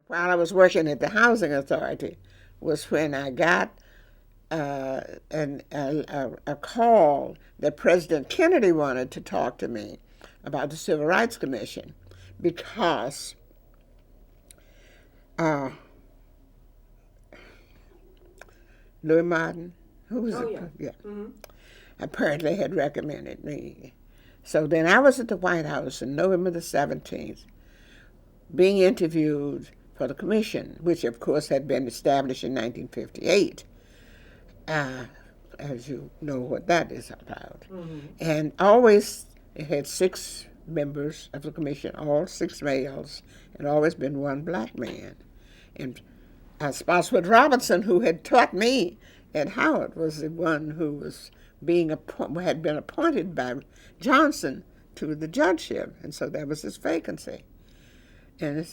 while I was working at the Housing Authority was when I got a call that President Kennedy wanted to talk to me about the Civil Rights Commission because uh, Louis Martin, who was Oh, it? yeah. Yeah, Mm-hmm. apparently had recommended me. So then I was at the White House on November the 17th being interviewed for the commission, which of course had been established in 1958. Uh, as you know what that is about. Mm-hmm. And always it had 6 members of the commission, all 6 males, and always been one black man. And Spotswood Robinson, who had taught me at Howard, was the one who was had been appointed by Johnson to the judgeship, and so that was his vacancy. And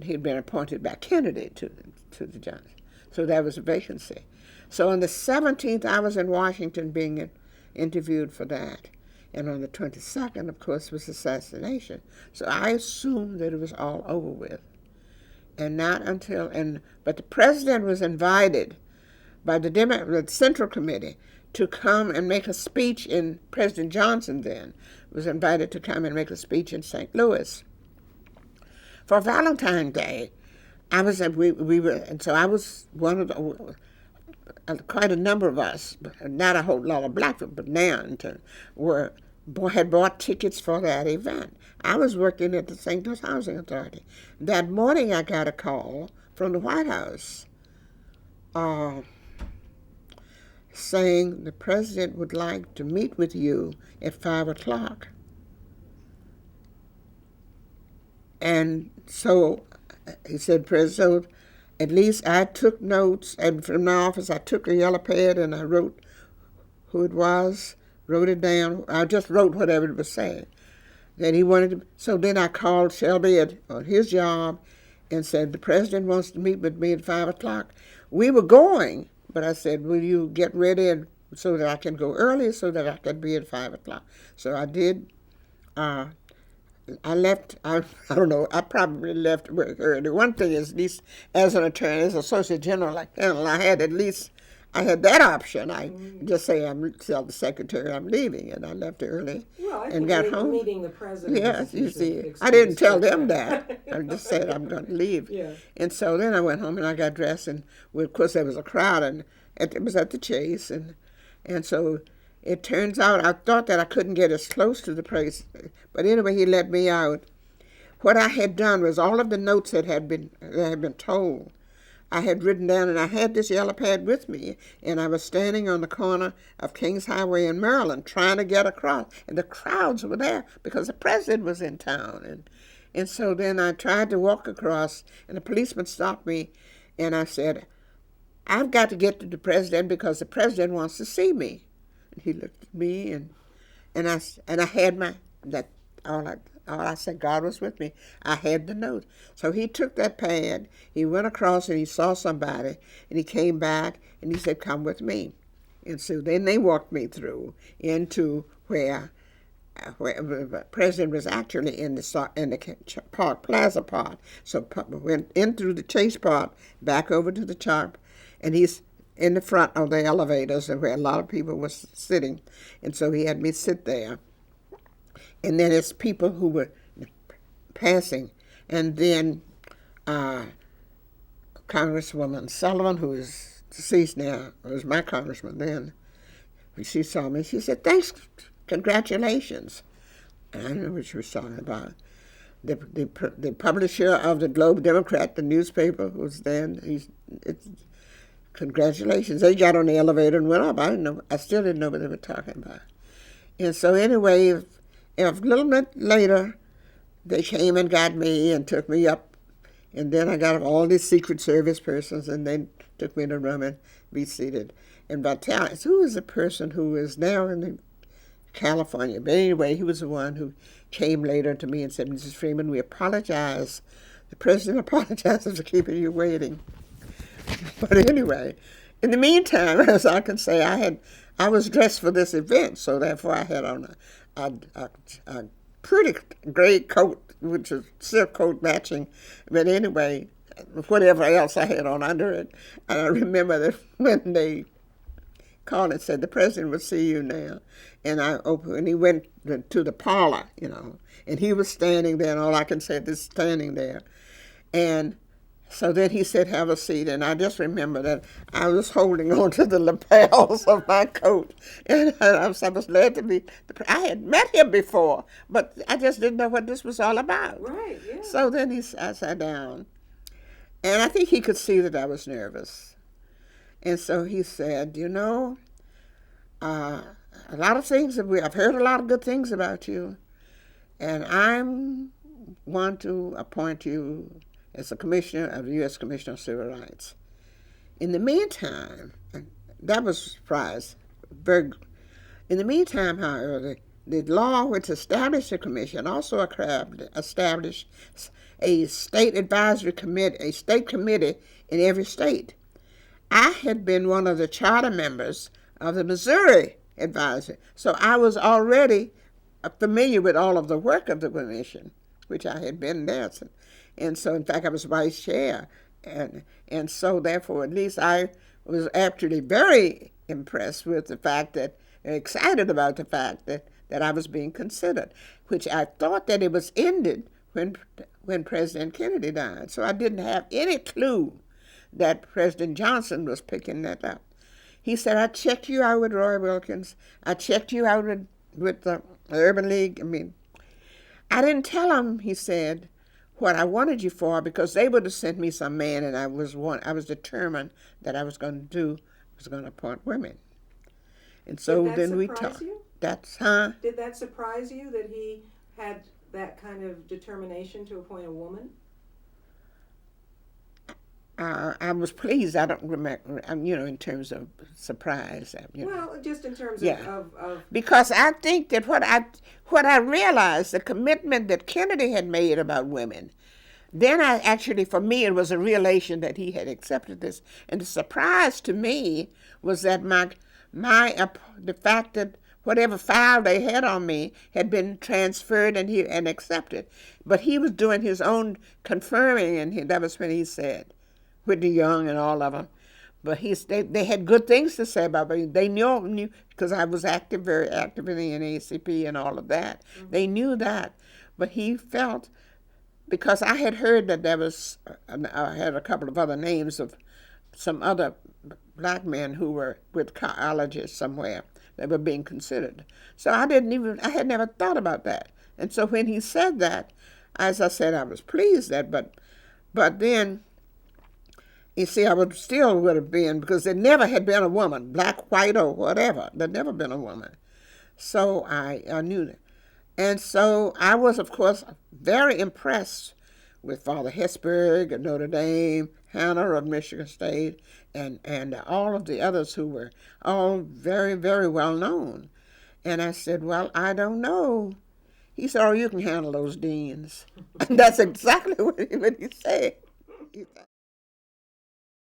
he'd been appointed by Kennedy to the Johnson, so that was a vacancy. So on the 17th, I was in Washington being interviewed for that. And on the 22nd, of course, was assassination. So I assumed that it was all over with. And not until, but the president was invited by the Central Committee to come and make a speech President Johnson then was invited to come and make a speech in St. Louis. For Valentine's Day, we were, and so I was one of the, quite a number of us, not a whole lot of black people, but now had bought tickets for that event. I was working at the St. Louis Housing Authority. That morning, I got a call from the White House saying the president would like to meet with you at 5 o'clock. And so he said, so at least I took notes, and from my office I took a yellow pad and I wrote who it was, wrote it down. I just wrote whatever it was saying that he wanted to. So then I called Shelby on his job and said, the president wants to meet with me at 5 o'clock. We were going, but I said, will you get ready so that I can go early so that I could be at 5 o'clock? So I did. I left, I don't know, I probably left work early. One thing is, at least as an attorney, as associate general like Colonel, I had that option. I just say tell the secretary I'm leaving, and I left early Well, I and think got home. meeting the president. Yes, you see, Excuse I didn't tell for them that. I just said I'm going to leave. Yeah. And so then I went home and I got dressed, and of course there was a crowd, and it was at the Chase, and so it turns out I thought that I couldn't get as close to the place, but anyway, he let me out. What I had done was all of the notes that had been told, I had written down, and I had this yellow pad with me, and I was standing on the corner of Kings Highway in Maryland trying to get across, and the crowds were there because the president was in town, and so then I tried to walk across, and the policeman stopped me, and I said, I've got to get to the president because the president wants to see me. And he looked at me, and I had all I said, God was with me. I had the note. So he took that pad, he went across and he saw somebody, and he came back and he said, come with me. And so then they walked me through into where the president was actually in the Park Plaza part. So went in through the Chase part, back over to the Chop, and he's in the front of the elevators where a lot of people were sitting. And so he had me sit there. And then there's people who were passing. And then Congresswoman Sullivan, who is deceased now, was my congressman then, when she saw me, she said, thanks, congratulations. And I knew what she was talking about. The publisher of the Globe Democrat, the newspaper, was then, congratulations. They got on the elevator and went up. I still didn't know what they were talking about. And so anyway, a little bit later, they came and got me and took me up. And then I got all these Secret Service persons, and they took me in a room and be seated. And Vitalis, who is the person who is now in California? But anyway, he was the one who came later to me and said, Mrs. Freeman, we apologize. The president apologizes for keeping you waiting. But anyway, in the meantime, as I can say, I was dressed for this event, so therefore I had on a pretty gray coat, which was silk coat matching. But anyway, whatever else I had on under it. And I remember that when they called and said, the president will see you now. And I opened, and he went to the parlor, and he was standing there, and all I can say is standing there. And so then he said, have a seat. And I just remember that I was holding on to the lapels of my coat. And I was glad to be, I had met him before, but I just didn't know what this was all about. Right, yeah. So then I sat down. And I think he could see that I was nervous. And so he said, a lot of things, I've heard a lot of good things about you. And I want to appoint you as a commissioner of the U.S. Commission on Civil Rights. In the meantime, that was a surprise. In the meantime, however, the law which established the commission also established a state advisory committee, a state committee in every state. I had been one of the charter members of the Missouri advisory, so I was already familiar with all of the work of the commission, which I had been there. And so, in fact, I was vice chair. And so, therefore, at least I was actually very impressed with the fact that, excited about the fact that I was being considered, which I thought that it was ended when President Kennedy died. So I didn't have any clue that President Johnson was picking that up. He said, I checked you out with Roy Wilkins. I checked you out with the Urban League. I didn't tell him, he said, what I wanted you for, because they would have sent me some man, and I was determined that I was going to appoint women. And so then we talked. Did that surprise you that he had that kind of determination to appoint a woman? I was pleased. I don't remember, in terms of surprise. Well, just in terms of because I think that what I realized, the commitment that Kennedy had made about women, then for me, it was a realization that he had accepted this. And the surprise to me was that the fact that whatever file they had on me had been transferred and accepted. But he was doing his own confirming, and that was when he said, Whitney Young and all of them. But they had good things to say about me. They knew because I was very active in the NAACP and all of that. Mm-hmm. They knew that. But he felt, because I had heard that I had a couple of other names of some other black men who were with colleges somewhere that were being considered. So I had never thought about that. And so when he said that, as I said, I was pleased but then, you see, I would have been, because there never had been a woman, black, white, or whatever. There'd never been a woman. So I knew that. And so I was, of course, very impressed with Father Hesburgh of Notre Dame, Hannah of Michigan State, and all of the others who were all very, very well known. And I said, well, I don't know. He said, oh, you can handle those deans. And that's exactly what he said.